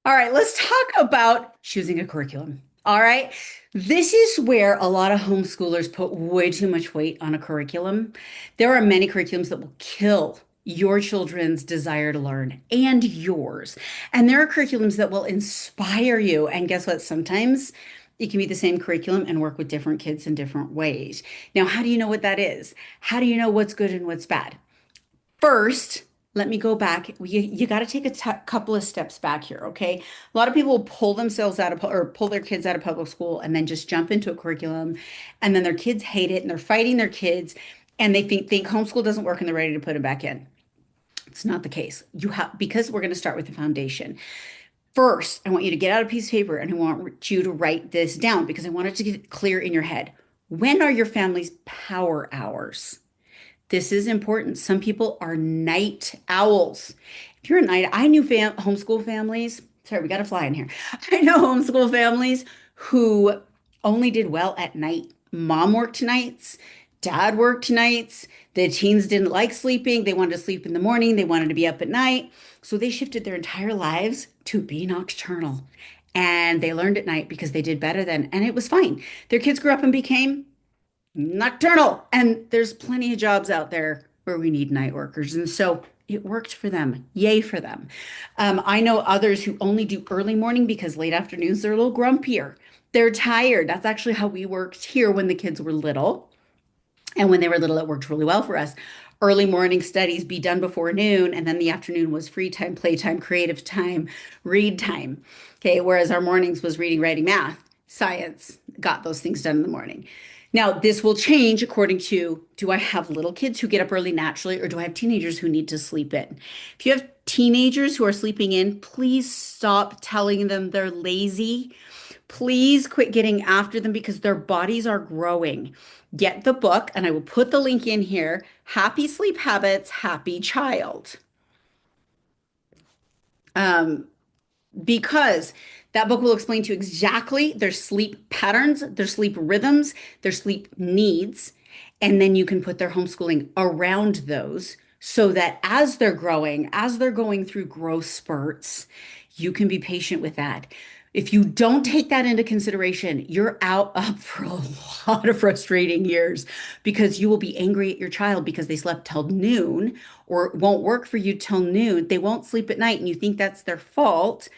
All right, let's talk about choosing a curriculum. All right. This is where a lot of homeschoolers put way too much weight on a curriculum. There are many curriculums that will kill your children's desire to learn and yours. And there are curriculums that will inspire you. And guess what? Sometimes it can be the same curriculum and work with different kids in different ways. Now, how do you know what that is? How do you know what's good and what's bad? First, let me go back. You got to take a couple of steps back here, okay? A lot of people will pull themselves out of or pull their kids out of public school and then just jump into a curriculum, and then their kids hate it and they're fighting their kids, and they think homeschool doesn't work and they're ready to put them back in. It's not the case. You have because we're going to start with the foundation. First, I want you to get out a piece of paper and I want you to write this down because I want it to get clear in your head. When are your family's power hours? This is important. Some people are night owls. If you're a night, I knew homeschool families. Sorry, we got a fly in here. I know homeschool families who only did well at night. Mom worked nights, dad worked nights. The teens didn't like sleeping. They wanted to sleep in the morning. They wanted to be up at night. So they shifted their entire lives to be nocturnal. And they learned at night because they did better then. And it was fine. Their kids grew up and became nocturnal. And there's plenty of jobs out there where we need night workers. And so it worked for them. Yay for them. I know others who only do early morning because late afternoons they're a little grumpier. They're tired. That's actually how we worked here when the kids were little. And when they were little, it worked really well for us. Early morning studies be done before noon, and then the afternoon was free time, playtime, creative time, read time. Okay, whereas our mornings was reading, writing, math, science, got those things done in the morning. Now, this will change according to do I have little kids who get up early naturally, or do I have teenagers who need to sleep in? If you have teenagers who are sleeping in, please stop telling them they're lazy. Please quit getting after them because their bodies are growing. Get the book, and I will put the link in here. Happy Sleep Habits, Happy Child. Um, because that book will explain to you exactly their sleep patterns, their sleep rhythms, their sleep needs, and then you can put their homeschooling around those so that as they're growing, as they're going through growth spurts, you can be patient with that. If you don't take that into consideration, you're up for a lot of frustrating years because you will be angry at your child because they slept till noon or it won't work for you till noon. They won't sleep at night and you think that's their fault.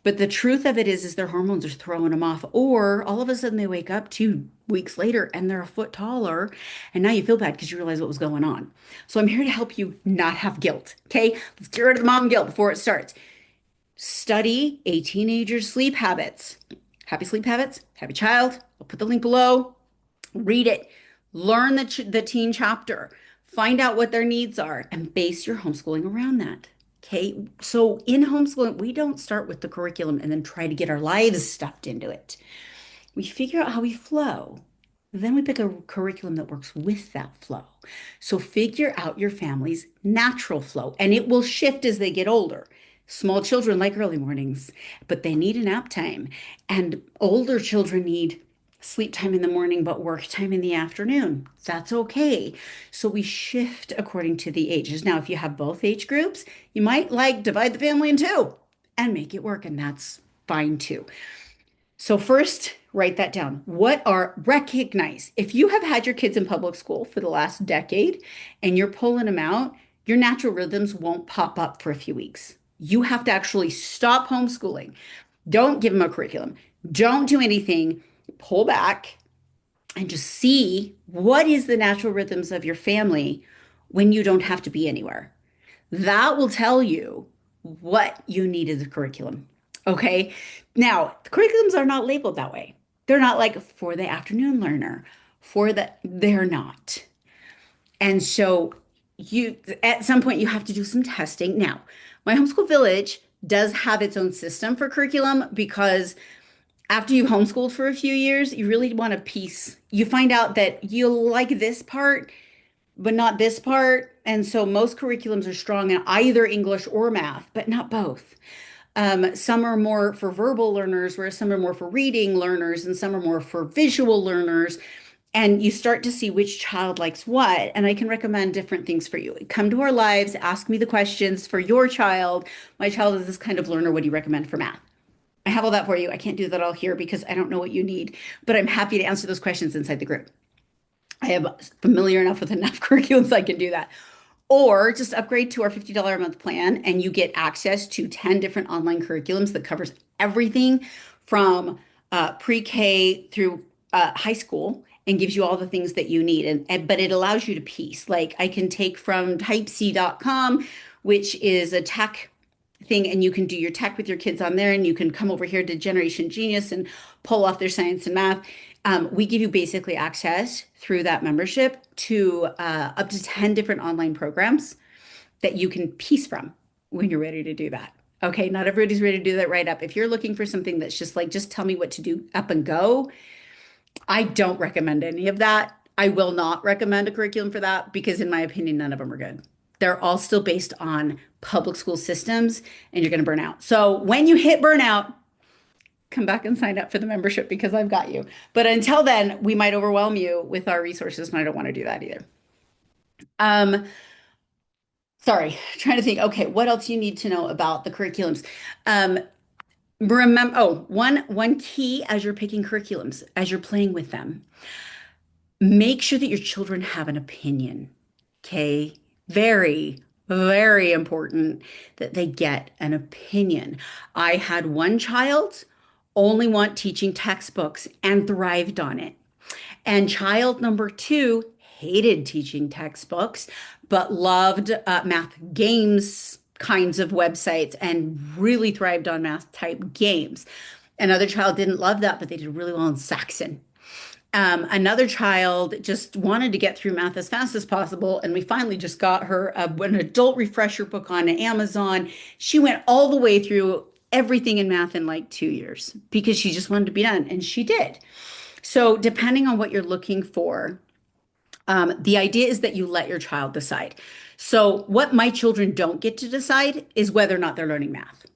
But the truth of it is their hormones are throwing them off. Or all of a sudden they wake up 2 weeks later and they're a foot taller. And now you feel bad because you realize what was going on. So I'm here to help you not have guilt. Okay. Let's get rid of the mom guilt before it starts. Study a teenager's sleep habits. Happy sleep habits, happy child. I'll put the link below. Read it. Learn the teen chapter. Find out what their needs are and base your homeschooling around that. Okay. So in homeschooling, we don't start with the curriculum and then try to get our lives stuffed into it. We figure out how we flow. Then we pick a curriculum that works with that flow. So figure out your family's natural flow, and it will shift as they get older. Small children like early mornings, but they need a nap time. And older children need sleep time in the morning, but work time in the afternoon. That's okay. So we shift according to the ages. Now, if you have both age groups, you might like divide the family in two and make it work, and that's fine too. So first, write that down. Recognize if you have had your kids in public school for the last decade and you're pulling them out, your natural rhythms won't pop up for a few weeks. You have to actually stop homeschooling. Don't give them a curriculum. Don't do anything. Pull back and just see what is the natural rhythms of your family when you don't have to be anywhere. That will tell you what you need as a curriculum. Okay. Now, the curriculums are not labeled that way. They're not like for the afternoon learner, they're not. And so you at some point you have to do some testing. Now, my homeschool village does have its own system for curriculum because after you've homeschooled for a few years, you really want a piece. You find out that you like this part, but not this part. And so most curriculums are strong in either English or math, but not both. Some are more for verbal learners, whereas some are more for reading learners, and some are more for visual learners. And you start to see which child likes what. And I can recommend different things for you. Come to our lives, ask me the questions for your child. My child is this kind of learner. What do you recommend for math? I have all that for you. I can't do that all here because I don't know what you need, but I'm happy to answer those questions inside the group. I am familiar enough with enough curriculums I can do that. Or just upgrade to our $50 a month plan and you get access to 10 different online curriculums that covers everything from pre-K through high school and gives you all the things that you need. But it allows you to piece. Like I can take from typec.com, which is a tech thing, and you can do your tech with your kids on there, and you can come over here to Generation Genius and pull off their science and math. We give you basically access through that membership to up to 10 different online programs that you can piece from when you're ready to do that. Okay, not everybody's ready to do that right up. If you're looking for something that's just like, just tell me what to do up and go, I don't recommend any of that. I will not recommend a curriculum for that because, in my opinion, none of them are good. They're all still based on public school systems and you're going to burn out. So when you hit burnout, come back and sign up for the membership because I've got you. But until then, we might overwhelm you with our resources, and I don't want to do that either. Um, sorry, trying to think. Okay, what else you need to know about the curriculums? Um, remember, oh, one key as you're picking curriculums, as you're playing with them, make sure that your children have an opinion. Okay, very, very important that they get an opinion. I had one child only want teaching textbooks and thrived on it. And child number two hated teaching textbooks, but loved math games kinds of websites and really thrived on math type games. Another child didn't love that, but they did really well in Saxon. Another child just wanted to get through math as fast as possible, and we finally just got her an adult refresher book on Amazon. She went all the way through everything in math in like 2 years because she just wanted to be done, and she did. So, depending on what you're looking for, the idea is that you let your child decide. So, what my children don't get to decide is whether or not they're learning math.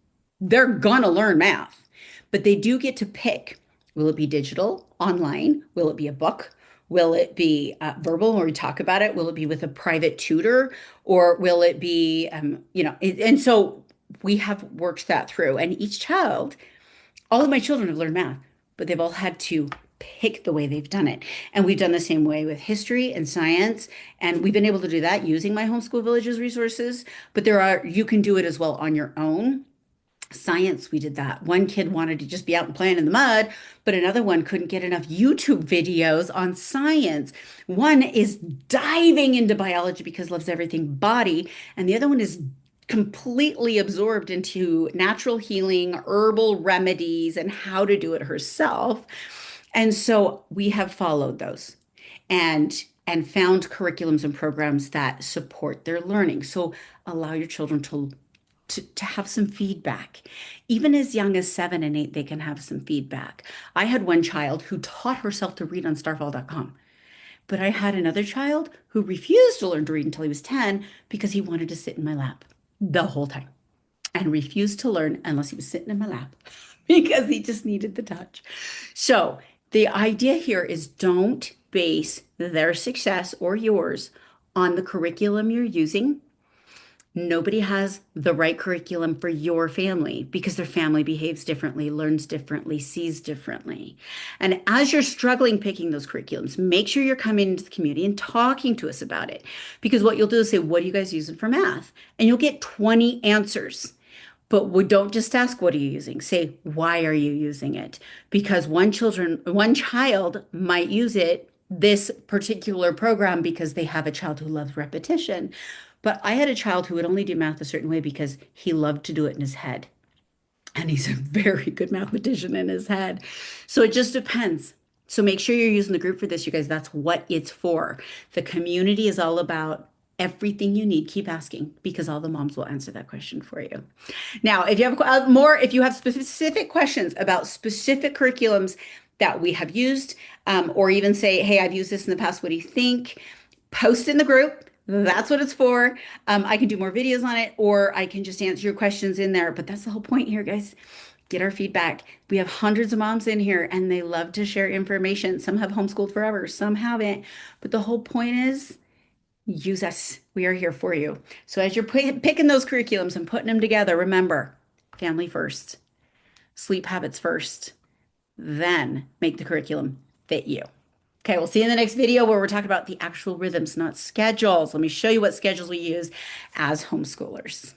They're gonna learn math, but they do get to pick. Will it be digital, online? Will it be a book? Will it be verbal where we talk about it? Will it be with a private tutor? Or will it be, and so we have worked that through. And each child, all of my children have learned math, but they've all had to pick the way they've done it. And we've done the same way with history and science. And we've been able to do that using my homeschool villages resources. But you can do it as well on your own. Science, we did that. One kid wanted to just be out and playing in the mud, but another one couldn't get enough YouTube videos on science. One is diving into biology because loves everything body, and the other one is completely absorbed into natural healing, herbal remedies, and how to do it herself. And so we have followed those and found curriculums and programs that support their learning. So allow your children to have some feedback. Even as young as 7 and 8, they can have some feedback. I had one child who taught herself to read on starfall.com, but I had another child who refused to learn to read until he was 10 because he wanted to sit in my lap the whole time and refused to learn unless he was sitting in my lap because he just needed the touch. So the idea here is don't base their success or yours on the curriculum you're using. Nobody has the right curriculum for your family because their family behaves differently, learns differently, sees differently. And as you're struggling picking those curriculums, make sure you're coming into the community and talking to us about it. Because what you'll do is say, what are you guys using for math? And you'll get 20 answers. But we don't just ask, what are you using? Say, why are you using it? Because one child might use it, this particular program, because they have a child who loves repetition. But I had a child who would only do math a certain way because he loved to do it in his head. And he's a very good mathematician in his head. So it just depends. So make sure you're using the group for this, you guys. That's what it's for. The community is all about everything you need. Keep asking because all the moms will answer that question for you. Now, if you have if you have specific questions about specific curriculums that we have used, or even say, hey, I've used this in the past, what do you think? Post in the group. That's what it's for. I can do more videos on it, or I can just answer your questions in there. But that's the whole point here, guys. Get our feedback. We have hundreds of moms in here, and they love to share information. Some have homeschooled forever, some haven't. But the whole point is use us. We are here for you. So as you're picking those curriculums and putting them together, remember, family first. sleep habits first, then make the curriculum fit you. Okay, we'll see you in the next video where we're talking about the actual rhythms, not schedules. Let me show you what schedules we use as homeschoolers.